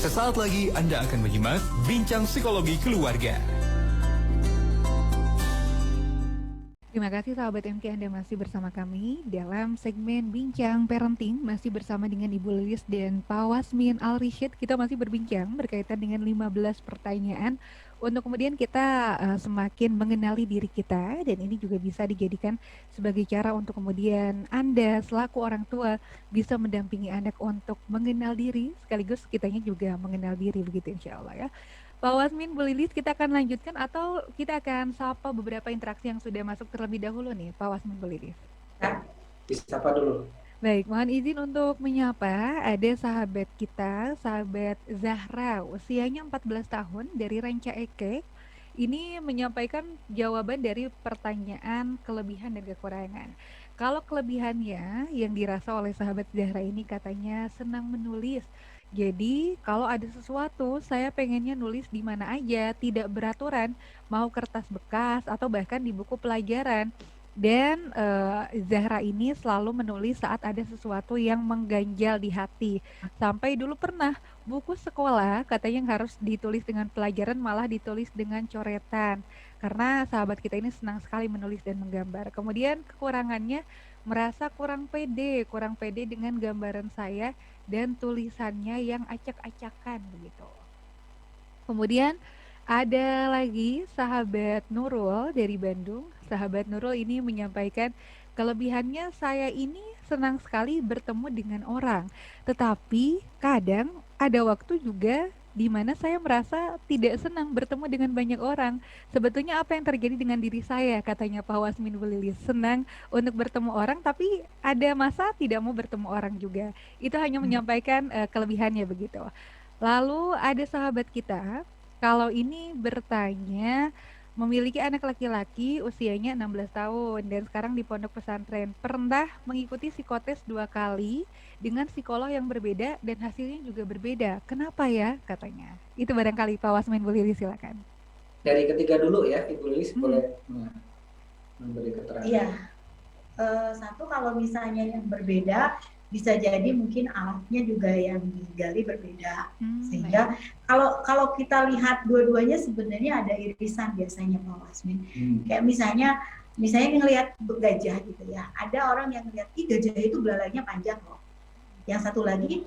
Sesaat lagi Anda akan menyimak Bincang Psikologi Keluarga. Terima kasih sahabat MK, Anda masih bersama kami dalam segmen Bincang Parenting, masih bersama dengan Ibu Lilis dan Pak Wasmin Al-Rishid. Kita masih berbincang berkaitan dengan 15 pertanyaan untuk kemudian kita semakin mengenali diri kita, dan ini juga bisa dijadikan sebagai cara untuk kemudian Anda selaku orang tua bisa mendampingi anak untuk mengenal diri, sekaligus kitanya juga mengenal diri, begitu insya Allah ya. Pak Wasmin, Bu Lilis, kita akan lanjutkan atau kita akan sapa beberapa interaksi yang sudah masuk terlebih dahulu nih, Pak Wasmin, Bu Lilis. Ya, disapa dulu. Baik, mohon izin untuk menyapa, ada sahabat kita, sahabat Zahra, usianya 14 tahun dari Ranca Ekek. Ini menyampaikan jawaban dari pertanyaan kelebihan dan kekurangan. Kalau kelebihannya yang dirasa oleh sahabat Zahra ini katanya senang menulis. Jadi kalau ada sesuatu saya pengennya nulis di mana aja, tidak beraturan, mau kertas bekas atau bahkan di buku pelajaran. Dan Zahra ini selalu menulis saat ada sesuatu yang mengganjal di hati. Sampai dulu pernah buku sekolah katanya yang harus ditulis dengan pelajaran malah ditulis dengan coretan. Karena sahabat kita ini senang sekali menulis dan menggambar. Kemudian kekurangannya merasa kurang pede dengan gambaran saya dan tulisannya yang acak-acakan begitu. Kemudian ada lagi sahabat Nurul dari Bandung. Sahabat Nurul ini menyampaikan kelebihannya, saya ini senang sekali bertemu dengan orang. Tetapi kadang ada waktu juga di mana saya merasa tidak senang bertemu dengan banyak orang. Sebetulnya apa yang terjadi dengan diri saya, katanya Pak Wasmin Lilis. Senang untuk bertemu orang, tapi ada masa tidak mau bertemu orang juga. Itu hanya menyampaikan kelebihannya begitu. Lalu ada sahabat kita, kalau ini bertanya, memiliki anak laki-laki usianya 16 tahun dan sekarang di pondok pesantren. Pernah mengikuti psikotes 2 kali dengan psikolog yang berbeda dan hasilnya juga berbeda. Kenapa ya, katanya. Itu barangkali Pak Wasmin, Bu Lilis, silakan. Dari ketiga dulu ya, Ibu Lilis boleh memberi keterangan. Iya, satu kalau misalnya yang berbeda, bisa jadi mungkin alatnya juga yang digali berbeda, sehingga kalau kita lihat dua-duanya sebenarnya ada irisan biasanya Pak Wasmin. Kayak misalnya ngelihat gajah gitu ya, ada orang yang ngelihat gajah itu belalainya panjang loh, yang satu lagi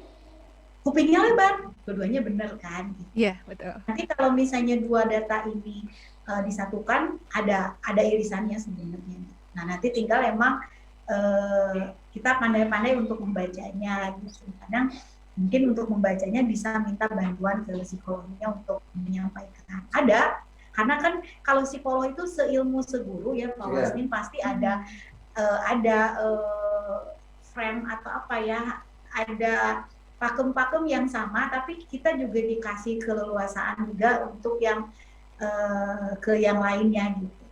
kupingnya lebar, dua-duanya benar kan? Iya, betul. Nanti kalau misalnya dua data ini disatukan, ada irisannya sebenarnya. Nah nanti tinggal emang kita pandai-pandai untuk membacanya gitu. Kadang mungkin untuk membacanya bisa minta bantuan ke psikolognya untuk menyampaikan. Ada, karena kan kalau psikolog itu seilmu seguru ya Pak Wasmin, pasti ada frame atau apa ya, ada pakem-pakem yang sama, tapi kita juga dikasih keleluasaan juga untuk yang ke yang lainnya gitu.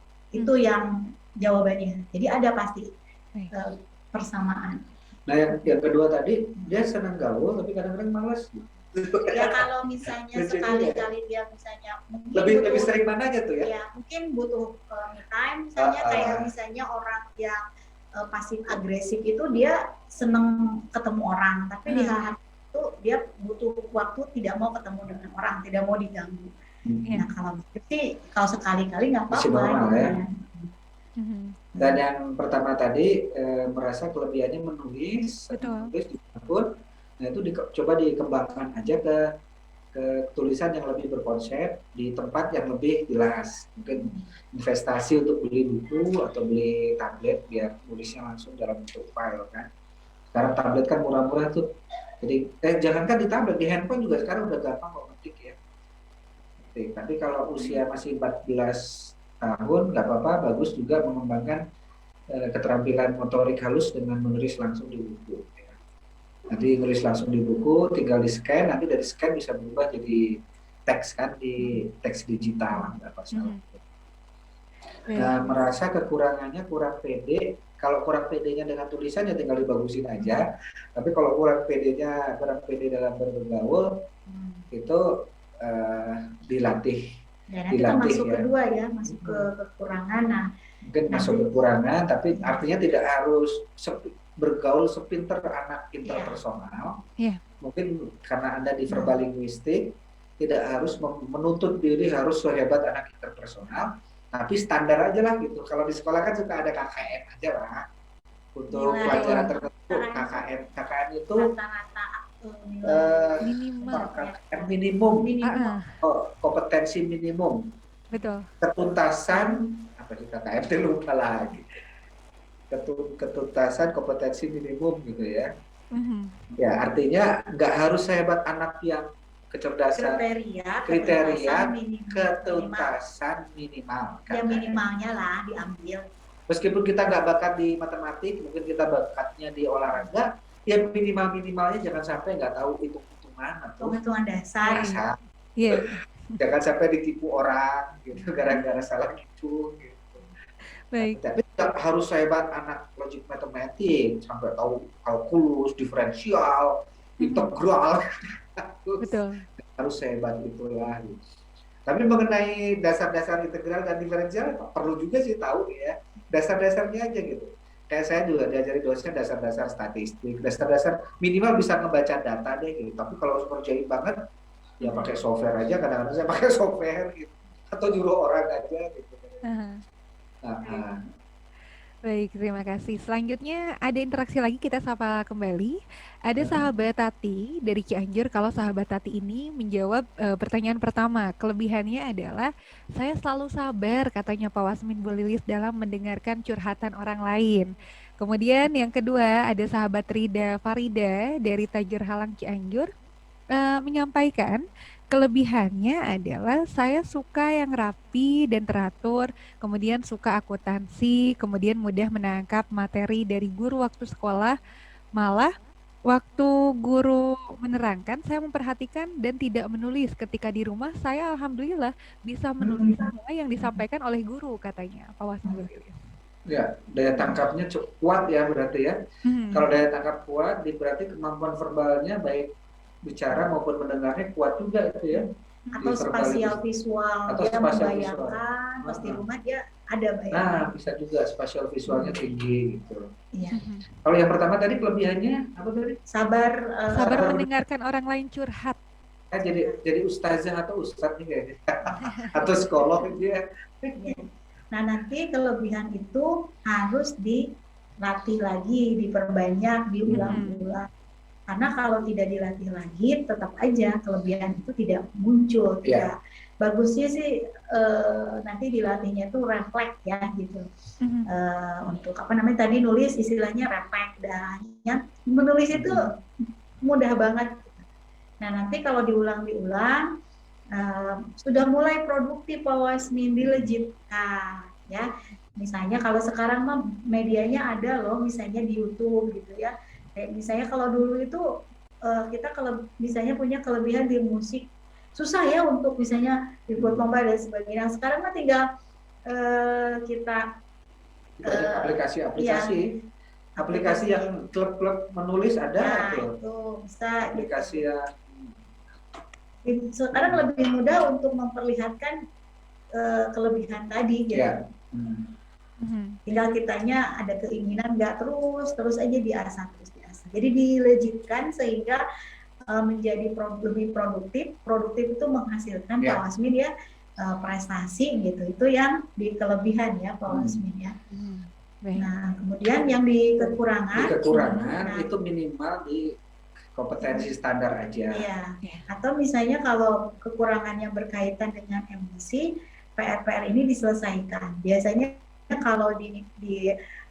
Itu yang jawabannya. Jadi ada pasti persamaan. Nah yang kedua tadi, dia senang gaul tapi kadang-kadang malas. Ya kalau misalnya sekali-kali dia misalnya lebih sering mana aja tuh ya? Ya mungkin butuh me time misalnya, kayak misalnya orang yang pasif agresif itu dia seneng ketemu orang, tapi di hal itu dia butuh waktu, tidak mau ketemu dengan orang, tidak mau diganggu. Nah kalau sih kalau sekali-kali nggak apa-apa ya. Dan yang pertama tadi merasa kelebihannya menulis di akun, nah itu coba dikembangkan aja ke tulisan yang lebih berkonsep di tempat yang lebih jelas. Mungkin investasi untuk beli buku atau beli tablet biar nulisnya langsung dalam bentuk file kan. Sekarang tablet kan murah-murah tuh. Jadi jangankan di tablet, di handphone juga sekarang udah gampang kok ngetik ya. Tapi kalau usia masih 14 tahun nggak apa-apa, bagus juga mengembangkan keterampilan motorik halus dengan menulis langsung di buku ya. Nanti nulis langsung di buku, tinggal di scan, nanti dari scan bisa berubah jadi teks kan, di teks digital, nggak masalah. Nah, merasa kekurangannya kurang pede. Kalau kurang pedenya dengan tulisan ya tinggal dibagusin aja, tapi kalau kurang pede dalam bergaul itu dilatih. Ya, nanti kita masuk kedua ya, masuk ke kekurangan. Nah, mungkin masuk kekurangan, tapi artinya tidak harus bergaul sepinter anak interpersonal. Mungkin karena Anda di verbal linguistik, tidak harus menuntut diri harus sehebat anak interpersonal, tapi standar aja lah gitu. Kalau di sekolah kan suka ada KKM aja lah. Untuk pelajaran tertentu KKM itu minimum. Kompetensi minimum. Betul. Ketuntasan apa sih KKM itu lupa lagi. Ketuntasan kompetensi minimum gitu ya. Ya artinya nggak harus sehebat anak yang kecerdasan kriteria ketuntasan minimal. Ya minimalnya lah diambil. Meskipun kita nggak bakat di matematik, mungkin kita bakatnya di olahraga, ya minimalnya jangan sampai nggak tahu hitung-hitungan atau hitungan dasar. Iya. Jangan sampai ditipu orang gitu gara-gara salah gitu. Baik. Harus hebat anak logik matematik sampai tahu kalkulus, diferensial, integral. Betul. Harus hebat itulah. Tapi mengenai dasar-dasar integral dan diferensial perlu juga sih tahu ya. Dasar-dasarnya aja gitu. Kayak saya juga diajari dosen dasar-dasar statistik, dasar-dasar minimal bisa ngebaca data deh gitu. Tapi kalau ngerjain banget ya pakai software aja, kadang-kadang saya pakai software gitu. Atau nyuruh orang aja gitu. Baik, terima kasih. Selanjutnya ada interaksi lagi, kita sapa kembali. Ada sahabat Tati dari Cianjur. Kalau sahabat Tati ini menjawab pertanyaan pertama, kelebihannya adalah saya selalu sabar, katanya Pak Wasmin Bu Lilis dalam mendengarkan curhatan orang lain. Kemudian yang kedua ada sahabat Rida Farida dari Tajur Halang Cianjur menyampaikan kelebihannya adalah saya suka yang rapi dan teratur, kemudian suka akuntansi, kemudian mudah menangkap materi dari guru waktu sekolah, malah waktu guru menerangkan saya memperhatikan dan tidak menulis. Ketika di rumah saya alhamdulillah bisa menulis semua yang disampaikan oleh guru, katanya Pak Wasmin. Ya, daya tangkapnya cukup kuat ya berarti ya. Kalau daya tangkap kuat, berarti kemampuan verbalnya baik bicara maupun mendengarnya kuat juga itu ya. Atau spasial visual, dia membayangkan pas di rumah dia ada bayangan. Nah, bisa juga spasial visualnya tinggi gitu. Iya. Kalau yang pertama tadi kelebihannya apa tadi? Sabar mendengarkan orang lain curhat. Jadi ustazah atau ustadz nih kayaknya. Atau psikolog dia. Nah, nanti kelebihan itu harus dilatih lagi, diperbanyak, diulang-ulang. Karena kalau tidak dilatih lagi, tetap aja kelebihan itu tidak muncul. Tidak. Bagusnya sih nanti dilatihnya itu refleks ya gitu. Untuk apa namanya tadi nulis istilahnya refleks dan menulis itu mudah banget. Nah nanti kalau diulang-diulang sudah mulai produktif Pak Wasmin di ya. Misalnya kalau sekarang mah medianya ada loh, misalnya di YouTube gitu ya. Misalnya kalau dulu itu kita kalau misalnya punya kelebihan di musik susah ya untuk misalnya dibuat lomba dan sebagainya. Sekarang mah tinggal kita aplikasi yang klub-klub menulis ada tuh. Itu bisa aplikasi yang sekarang lebih mudah untuk memperlihatkan kelebihan tadi gitu. Ya. Tinggal kitanya ada keinginan nggak terus aja diasah. Jadi dilejitkan sehingga menjadi lebih produktif itu menghasilkan Pak Wasmin ya prestasi gitu. Itu yang di kelebihan ya Pak Wasmin ya. Nah kemudian yang di kekurangan itu minimal di kompetensi standar aja. Iya. Atau misalnya kalau kekurangan yang berkaitan dengan emosi, PR ini diselesaikan. Biasanya kalau di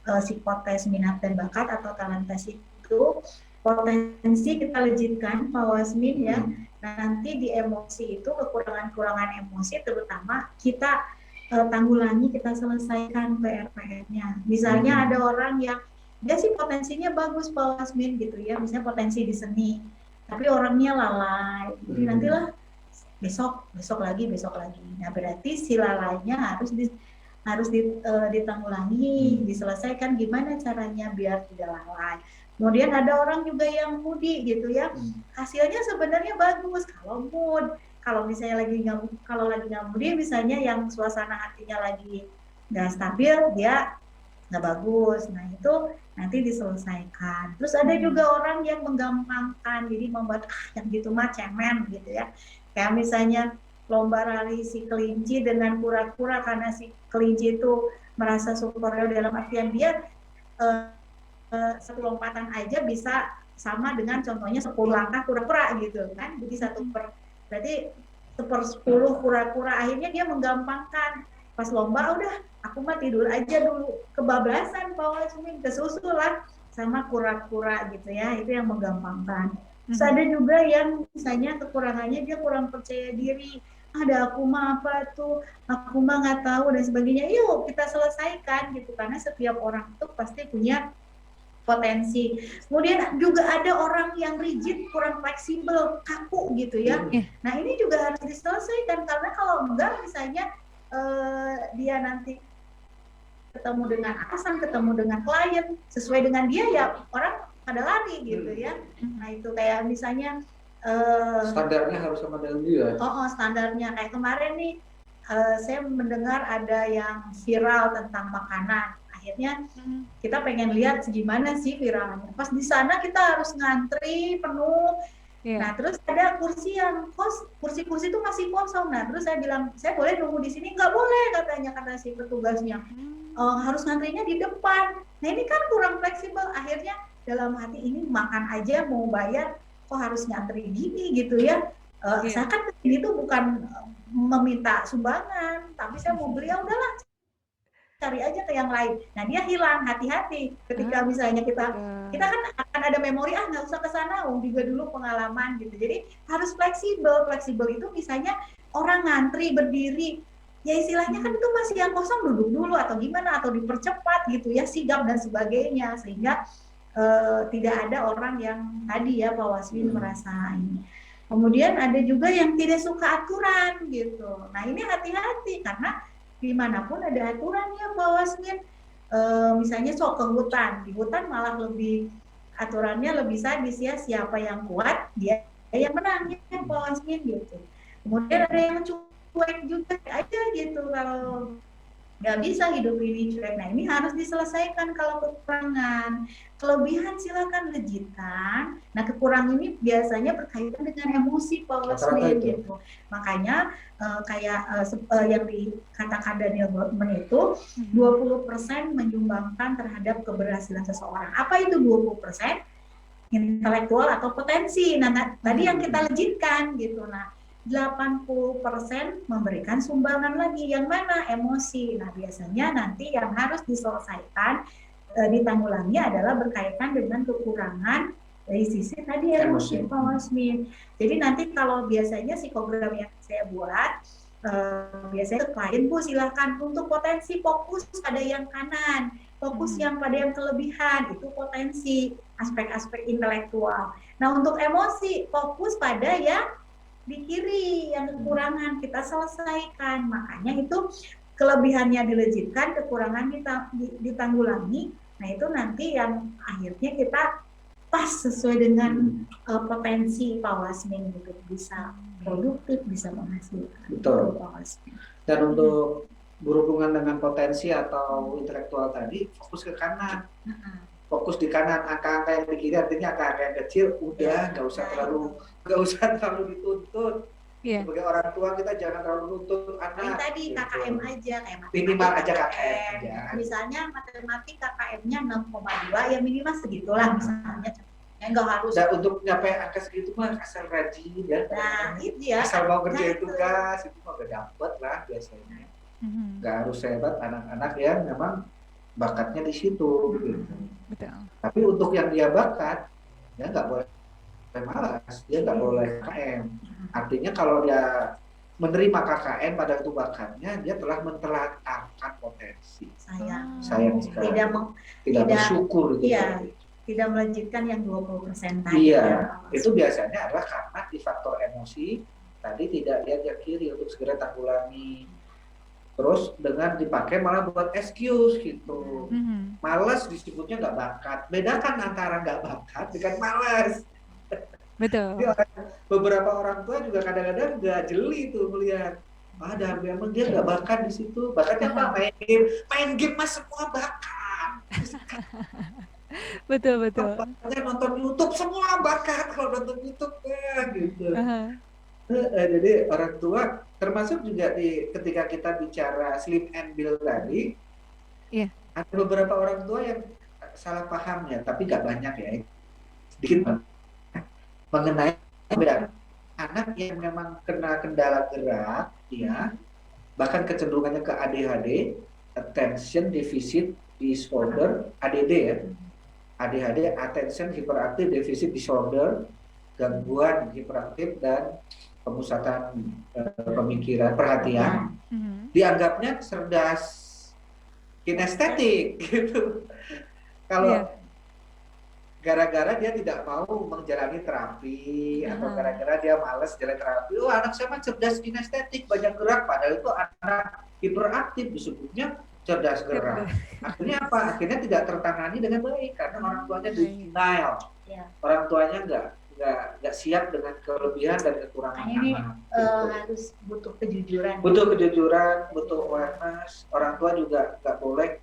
psikotes minat dan bakat atau talentasi itu potensi kita lejitkan Pak Wasmin ya. Nah, nanti di emosi itu kekurangan emosi terutama kita tanggulangi, kita selesaikan PR-nya. Misalnya ada orang yang dia sih potensinya bagus Pak Wasmin gitu ya, misalnya potensi di seni, tapi orangnya lalai. Jadi nantilah besok lagi. Nah berarti si lalainya harus ditanggulangi, diselesaikan gimana caranya biar tidak lalai. Kemudian ada orang juga yang moody gitu ya, hasilnya sebenarnya bagus kalau mood. Kalau misalnya lagi nggak moody, misalnya yang suasana hatinya lagi nggak stabil, dia nggak bagus. Nah itu nanti diselesaikan. Terus ada juga orang yang menggampangkan, jadi membuat yang gitu mah cemen gitu ya. Kayak misalnya lomba rali si kelinci dengan kura-kura, karena si kelinci itu merasa superior dalam artian dia satu lompatan aja bisa sama dengan contohnya 10 langkah kura-kura gitu kan. Jadi berarti 1/10 kura-kura, akhirnya dia menggampangkan. Pas lomba udah aku mah tidur aja dulu, kebablasan Pak Wasmin, kesusul lah sama kura-kura gitu ya. Itu yang menggampangkan. Terus ada juga yang misalnya kekurangannya dia kurang percaya diri, ada aku mah apa tuh, aku mah nggak tahu dan sebagainya. Yuk kita selesaikan gitu, karena setiap orang itu pasti punya potensi. Kemudian juga ada orang yang rigid, kurang fleksibel, kaku gitu ya. Nah ini juga harus diselesaikan, karena kalau enggak misalnya dia nanti ketemu dengan atasan, ketemu dengan klien, sesuai dengan dia ya orang pada lari gitu ya. Nah itu kayak misalnya standarnya harus sama dengan dia. Standarnya kayak kemarin nih saya mendengar ada yang viral tentang makanan. Akhirnya kita pengen lihat gimana sih viralnya. Pas di sana kita harus ngantri penuh. Nah terus ada kursi yang kursi-kursi itu masih kosong. Nah terus saya bilang, saya boleh nunggu di sini? Nggak boleh katanya, kata si petugasnya. Harus ngantrinya di depan. Nah ini kan kurang fleksibel. Akhirnya dalam hati ini makan aja mau bayar, kok harus ngantri gini gitu ya. Saya kan ini tuh bukan meminta sumbangan, tapi saya mau beli, ya udahlah cari aja ke yang lain. Nah dia hilang, hati-hati ketika misalnya kita kan akan ada memori, nggak usah ke sana, juga dulu pengalaman gitu. Jadi harus fleksibel itu misalnya orang ngantri berdiri, ya istilahnya kan itu masih yang kosong, duduk dulu atau gimana, atau dipercepat gitu ya, sigap dan sebagainya, sehingga tidak ada orang yang tadi ya Pak Wasmin merasa ini. Kemudian ada juga yang tidak suka aturan gitu. Nah ini hati-hati, karena dimanapun ada aturannya Pak Wasmin. Misalnya sok ke hutan, di hutan malah lebih aturannya lebih sadis ya, siapa yang kuat dia yang menang ya Pak Wasmin gitu. Kemudian ada yang cuek juga aja gitu, kalau nggak bisa hidup ini cuek. Nah ini harus diselesaikan kalau kekurangan. Kelebihan silakan lejikan. Nah kekurangan ini biasanya berkaitan dengan emosi Pak Wasmin gitu. Makanya yang dikatakan Daniel Goleman itu 20% menyumbangkan terhadap keberhasilan seseorang. Apa itu 20%? Intelektual atau potensi. Nah tadi yang kita lejitkan gitu. Nah 80% memberikan sumbangan lagi, yang mana emosi. Nah biasanya nanti yang harus diselesaikan, ditanggulangi adalah berkaitan dengan kekurangan dari sisi tadi emosi Pak Wasmin. Jadi nanti kalau biasanya psikogram yang saya buat, biasanya ke klien, Bu silahkan untuk potensi fokus pada yang kanan, fokus yang pada yang kelebihan, itu potensi aspek-aspek intelektual. Nah untuk emosi, fokus pada yang di kiri, yang kekurangan kita selesaikan. Makanya itu kelebihannya dilejitkan, kekurangan ditanggulangi. Nah itu nanti yang akhirnya kita pas sesuai dengan potensi Pak Wasmin gitu, bisa produktif, bisa menghasilkan. Betul. Dan untuk berhubungan dengan potensi atau intelektual tadi, fokus ke kanan. Fokus di kanan, angka-angka yang di kiri artinya angka-angka yang kecil udah nggak usah terlalu dituntut. Sebagai orang tua kita jangan terlalu nuntut anak. Tadi KKM aja, kayak minimal aja KKM. Misalnya matematik KKM-nya 6,2, ya minimal segitulah misalnya. Nggak harus. Dan untuk nyampe angka segitu mah asal rajin ya. Nah itu ya. Asal mau kerjain tugas itu mah udah dapet lah biasanya. Nggak harus hebat anak-anak yang memang bakatnya di situ. Gitu. Betul. Tapi untuk yang dia bakat, dia nggak boleh malas, dia nggak boleh KKM. Artinya kalau dia menerima KKM pada itu bakatnya, dia telah mentelantarkan potensi. Sayang sekali. Tidak bersyukur gitu. Iya, tidak melanjutkan yang 20% tadi. Iya, itu biasanya adalah karena di faktor emosi tadi tidak lihat yang kiri untuk segera tanggulangi. Terus dengan dipakai malah buat excuse gitu. Malas disebutnya nggak bakat. Bedakan antara nggak bakat dengan malas. Betul. Beberapa orang tua juga kadang-kadang nggak jeli tuh melihat, memang dia nggak bakat di situ. Bakatnya apa? Main game mas semua bakat. Betul, betul. Bapaknya nonton YouTube, semua bakat kalau nonton YouTube gitu. Jadi orang tua termasuk juga ketika kita bicara sleep and build tadi, ada beberapa orang tua yang salah paham ya, tapi nggak banyak ya, sedikit mengenai anak yang memang kena kendala gerak, ya, bahkan kecenderungannya ke ADHD, attention deficit disorder, ADD ya, ADHD, attention hyperactive deficit disorder, gangguan hiperaktif dan pemusatan pemikiran, perhatian, dianggapnya cerdas kinestetik gitu. Kalau gara-gara dia tidak mau menjalani terapi atau gara-gara dia malas jalan terapi, oh anak saya mah cerdas kinestetik, banyak gerak, padahal itu anak hiperaktif, disebutnya cerdas gerak. Akhirnya apa? Akhirnya tidak tertangani dengan baik karena orang tuanya denial. Orang tuanya nggak siap dengan kelebihan dan kekurangan ini anak. Harus butuh kejujuran. Butuh kejujuran, butuh awareness. Orang tua juga nggak boleh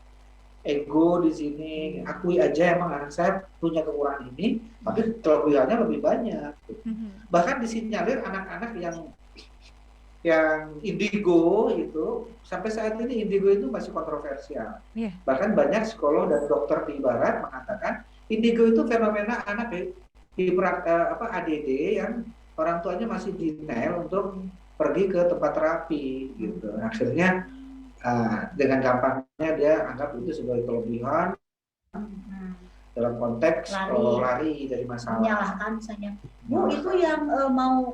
ego di sini. Akui aja emang anak saya punya kekurangan ini, tapi kelebihannya lebih banyak. Bahkan disinyalir anak-anak yang indigo itu, sampai saat ini indigo itu masih kontroversial. Bahkan banyak psikolog dan dokter di barat mengatakan indigo itu fenomena anak ADD yang orang tuanya masih denial untuk pergi ke tempat terapi gitu. Akhirnya dengan gampangnya dia anggap itu sebagai kelebihan dalam konteks lari dari masalah. Menyalahkan misalnya, Bu itu yang mau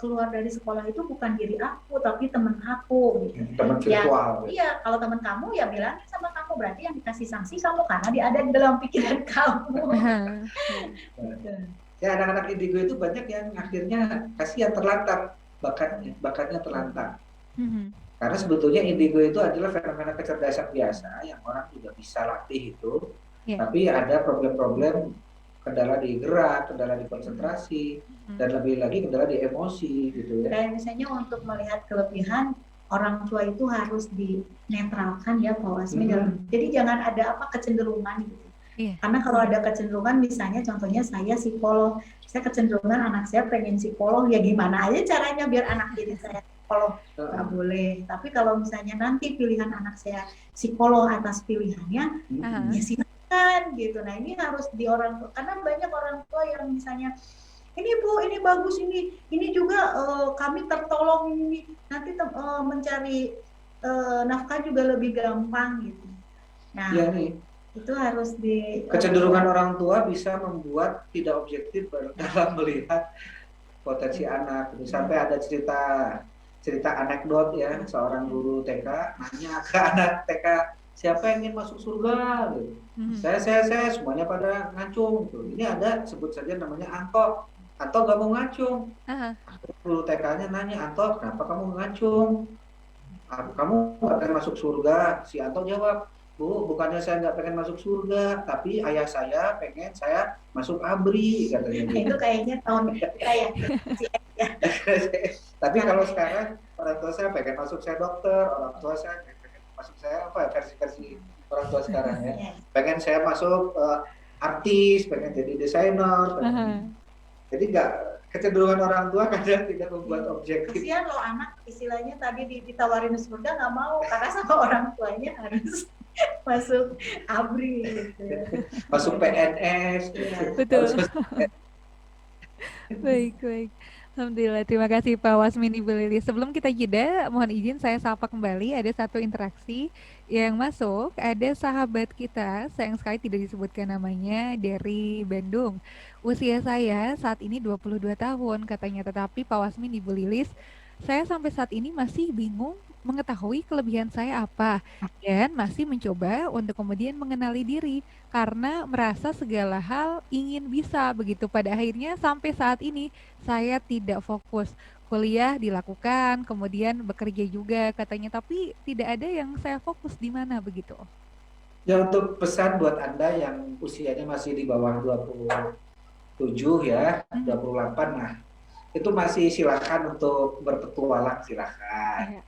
keluar dari sekolah itu bukan diri aku tapi teman aku gitu. Teman virtual. Iya, kalau teman kamu ya bilangin sama kamu, berarti yang dikasih sanksi kamu karena dia ada di dalam pikiran kamu. Ya anak-anak indigo itu banyak yang akhirnya kasihan, terlantar bakatnya terlantar. Karena sebetulnya indigo itu adalah fenomena kecerdasan biasa yang orang juga bisa latih itu, tapi ada problem-problem kendala di gerak, kendala di konsentrasi, dan lebih lagi kendala di emosi gitu ya. Kayak misalnya untuk melihat kelebihan, orang tua itu harus dinetralkan ya Pak Wasmi. Jadi jangan ada kecenderungan gitu. Karena kalau ada kecenderungan, misalnya contohnya saya psikolog, saya kecenderungan anak saya pengen psikolog, ya gimana aja caranya biar anak jadi saya psikolog, nggak boleh. Tapi kalau misalnya nanti pilihan anak saya psikolog atas pilihannya, ya silakan gitu. Nah ini harus di orang tua, karena banyak orang tua yang misalnya, ini Bu, ini bagus, ini juga kami tertolong, ini nanti mencari nafkah juga lebih gampang gitu. Nah itu harus kecenderungan orang tua bisa membuat tidak objektif dalam melihat potensi anak. Sampai ada cerita anekdot ya, seorang guru TK nanya ke anak TK, siapa yang ingin masuk surga? Saya semuanya pada ngacung. Ini ada sebut saja namanya Anto gak mau ngacung. Guru TK-nya nanya, Anto kenapa kamu ngacung? Kamu gak pengen masuk surga? Si Anto jawab, Bu, bukannya saya nggak pengen masuk surga, tapi ayah saya pengen saya masuk ABRI, katanya. Itu kayaknya tahun kita ya. Tapi kalau sekarang orang tua saya pengen masuk saya dokter, orang tua saya pengen masuk saya versi orang tua sekarang ya. Pengen saya masuk artis, pengen jadi desainer. Jadi nggak, kecenderungan orang tua kadang tidak membuat objektif. Kasihan loh anak, istilahnya tadi ditawarin surga nggak mau karena sama orang tuanya harus masuk ABRI gitu. Masuk PNS. Betul. Baik. Alhamdulillah, terima kasih Pak Wasmini Bu Lilis. Sebelum kita jeda, mohon izin saya sapa kembali, ada satu interaksi yang masuk, ada sahabat kita, sayang sekali tidak disebutkan namanya, dari Bandung. Usia saya saat ini 22 tahun katanya, tetapi Pak Wasmini Bu Lilis, saya sampai saat ini masih bingung mengetahui kelebihan saya apa dan masih mencoba untuk kemudian mengenali diri karena merasa segala hal ingin bisa begitu. Pada akhirnya sampai saat ini saya tidak fokus, kuliah dilakukan, kemudian bekerja juga katanya, tapi tidak ada yang saya fokus di mana begitu. Ya, untuk pesan buat Anda yang usianya masih di bawah 27 ya, 28 lah, itu masih silakan untuk berpetualang, silakan.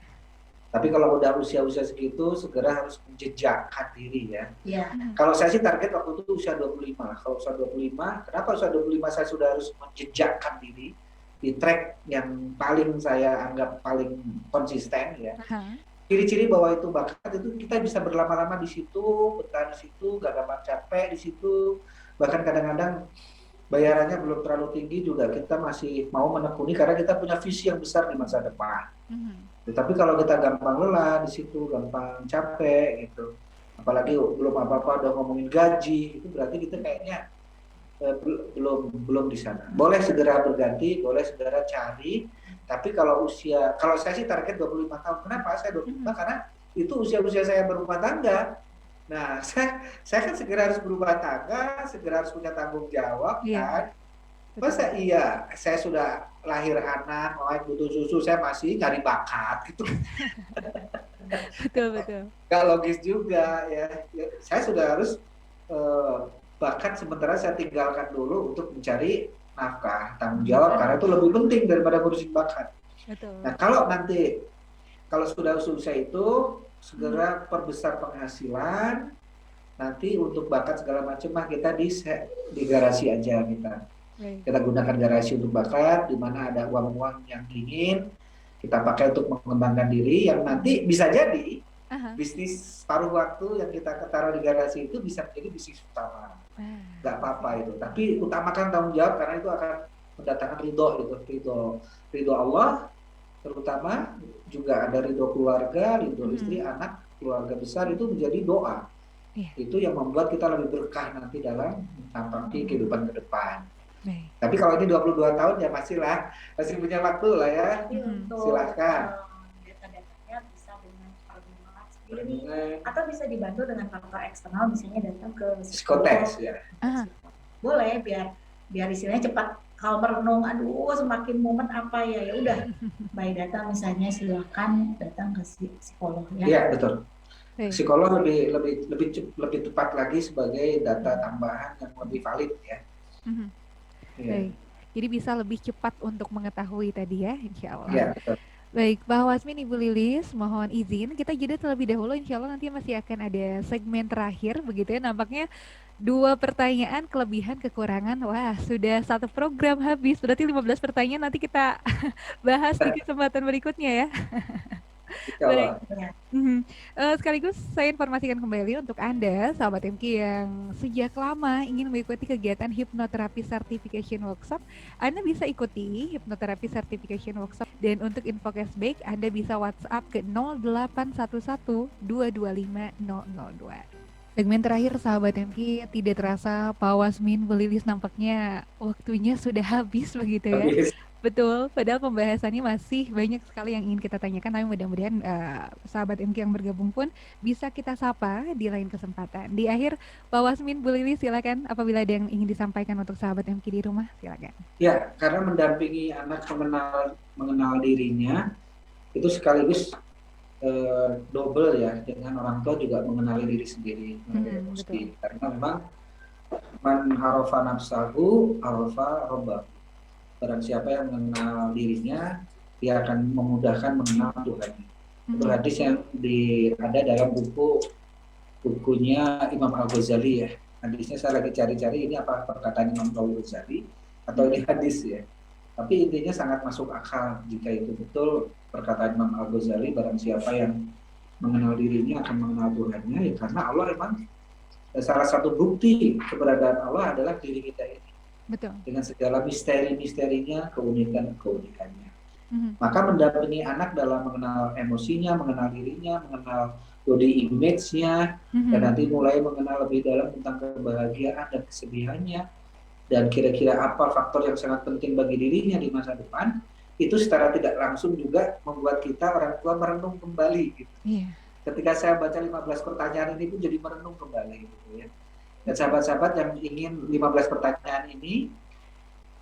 Tapi kalau udah usia-usia segitu, segera harus menjejakkan diri ya. Iya. Kalau saya sih target waktu itu usia 25. Kalau usia 25, kenapa usia 25 saya sudah harus menjejakkan diri di track yang paling saya anggap paling konsisten ya. Ciri-ciri bahwa itu bakat itu kita bisa berlama-lama di situ, bertahan di situ, gak gampang capek di situ. Bahkan kadang-kadang bayarannya belum terlalu tinggi juga kita masih mau menekuni karena kita punya visi yang besar di masa depan. Tapi kalau kita gampang lelah di situ, gampang capek gitu, apalagi belum apa-apa udah ngomongin gaji, itu berarti kita kayaknya belum di sana. Boleh segera berganti, boleh segera cari. Tapi kalau saya sih target 25 tahun. Kenapa saya 25? Karena itu usia-usia saya berumah tangga. Nah, saya kan segera harus berumah tangga, segera harus punya tanggung jawab kan. Masa iya, saya sudah lahir anak, butuh susu, saya masih cari bakat gitu. Betul. Gak logis juga ya. Saya sudah harus bakat sementara saya tinggalkan dulu untuk mencari nafkah, tanggung jawab, karena itu lebih penting daripada ngurusin bakat. Betul. Nah kalau sudah usia itu, segera perbesar penghasilan, nanti untuk bakat segala macam mah kita di garasi aja kita gunakan garasi untuk bakat, di mana ada uang-uang yang ingin kita pakai untuk mengembangkan diri, yang nanti bisa jadi bisnis paruh waktu yang kita taruh di garasi itu bisa menjadi bisnis utama. Nggak apa-apa itu, tapi utamakan tanggung jawab karena itu akan mendatangkan ridho Allah, terutama juga ada ridho keluarga, ridho istri, anak, keluarga besar, itu menjadi doa. Itu yang membuat kita lebih berkah nanti dalam menampaki kehidupan ke depan. Tapi kalau ini 22 tahun ya masih punya waktu lah ya. Silahkan. Data-datanya bisa dengan perlindungan sendiri atau bisa dibantu dengan faktor eksternal, misalnya datang ke psikotes ya. Boleh biar istilahnya cepat. Kalau merenung, aduh semakin momen apa ya udah by data misalnya silakan datang ke psikolog ya. Iya betul. Psikolog lebih tepat lagi sebagai data tambahan yang lebih valid ya. Baik. Jadi bisa lebih cepat untuk mengetahui tadi ya, insya Allah. Iya, betul. Baik, Pak Wasmin, Ibu Lilis, mohon izin kita jeda terlebih dahulu. Insya Allah nanti masih akan ada segmen terakhir, begitu ya. Nampaknya 2 pertanyaan kelebihan kekurangan. Wah, sudah 1 program habis. Berarti 15 pertanyaan nanti kita bahas di kesempatan berikutnya ya. Baik. Sekaligus saya informasikan kembali untuk Anda, sahabat MK yang sejak lama ingin mengikuti kegiatan Hipnoterapi Certification Workshop, Anda bisa ikuti Hipnoterapi Certification Workshop, dan untuk info cashback Anda bisa WhatsApp ke 0811 225 002. Segmen terakhir sahabat MK, tidak terasa Pak Wasmin, Bu Lilis, nampaknya waktunya sudah habis begitu ya. Betul, padahal pembahasannya masih banyak sekali yang ingin kita tanyakan, tapi mudah-mudahan sahabat MK yang bergabung pun bisa kita sapa di lain kesempatan. Di akhir, Pak Wasmin, Bu Lilis, silakan apabila ada yang ingin disampaikan untuk sahabat MK di rumah, silakan. Ya, karena mendampingi anak mengenal dirinya itu sekaligus double ya, dengan orang tua juga mengenali diri sendiri, karena memang man harofa nafsahu harofa robbahu. Barang siapa yang mengenal dirinya, dia akan memudahkan mengenal Tuhan. Itu hadis yang ada dalam bukunya Imam Al-Ghazali ya. Hadisnya saya lagi cari-cari ini apa perkataan Imam Al-Ghazali atau ini hadis ya. Tapi intinya sangat masuk akal jika itu betul perkataan Imam Al-Ghazali, barang siapa yang mengenal dirinya akan mengenal Tuhannya, ya karena Allah memang salah satu bukti keberadaan Allah adalah diri kita ini. Betul. Dengan segala misteri-misterinya, keunikan-keunikannya. Maka mendampingi anak dalam mengenal emosinya, mengenal dirinya, mengenal body image-nya, dan nanti mulai mengenal lebih dalam tentang kebahagiaan dan kesedihannya, dan kira-kira apa faktor yang sangat penting bagi dirinya di masa depan, itu secara tidak langsung juga membuat kita orang tua merenung kembali gitu. Ketika saya baca 15 pertanyaan ini pun jadi merenung kembali gitu ya. Dan sahabat-sahabat yang ingin 15 pertanyaan ini,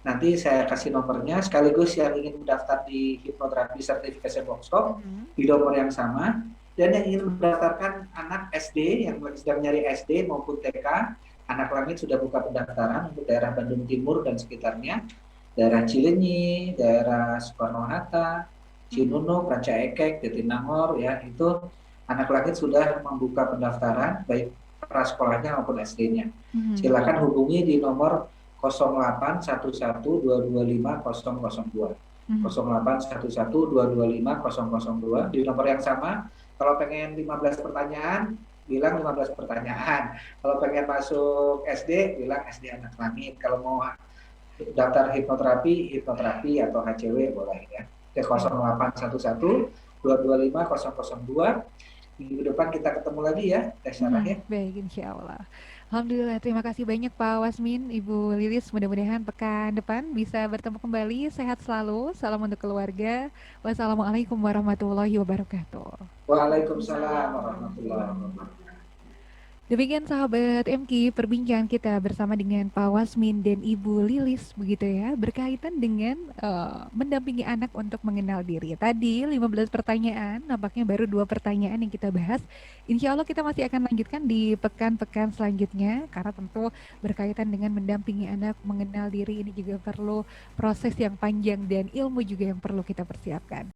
nanti saya kasih nomornya, sekaligus yang ingin mendaftar di Hipnoterapi Certification Workshop di nomor yang sama, dan yang ingin mendaftarkan anak SD yang sedang nyari SD maupun TK, Anak Langit sudah buka pendaftaran untuk daerah Bandung Timur dan sekitarnya, daerah Cilenyi, daerah Soekarno-Hatta, Cinunuk, Ranca Ekek, Jatinangor, ya itu Anak Langit sudah membuka pendaftaran baik prasekolahnya maupun SD-nya. Silakan hubungi di nomor 0811225002. 0811225002 di nomor yang sama. Kalau pengen 15 pertanyaan, bilang 15 pertanyaan. Kalau pengen masuk SD, bilang SD Anak Langit. Kalau mau daftar hipnoterapi atau HCW boleh ya. Ke 0811225002. Minggu depan kita ketemu lagi ya, Teh Sarah ya. Baik, insya Allah. Alhamdulillah, terima kasih banyak Pak Wasmin, Ibu Lilis. Mudah-mudahan pekan depan bisa bertemu kembali. Sehat selalu. Salam untuk keluarga. Wassalamualaikum warahmatullahi wabarakatuh. Waalaikumsalam warahmatullahi wabarakatuh. Demikian sahabat MK, perbincangan kita bersama dengan Pak Wasmin dan Ibu Lilis begitu ya, berkaitan dengan mendampingi anak untuk mengenal diri. Tadi 15 pertanyaan, nampaknya baru 2 pertanyaan yang kita bahas. Insya Allah kita masih akan lanjutkan di pekan-pekan selanjutnya, karena tentu berkaitan dengan mendampingi anak mengenal diri ini juga perlu proses yang panjang dan ilmu juga yang perlu kita persiapkan.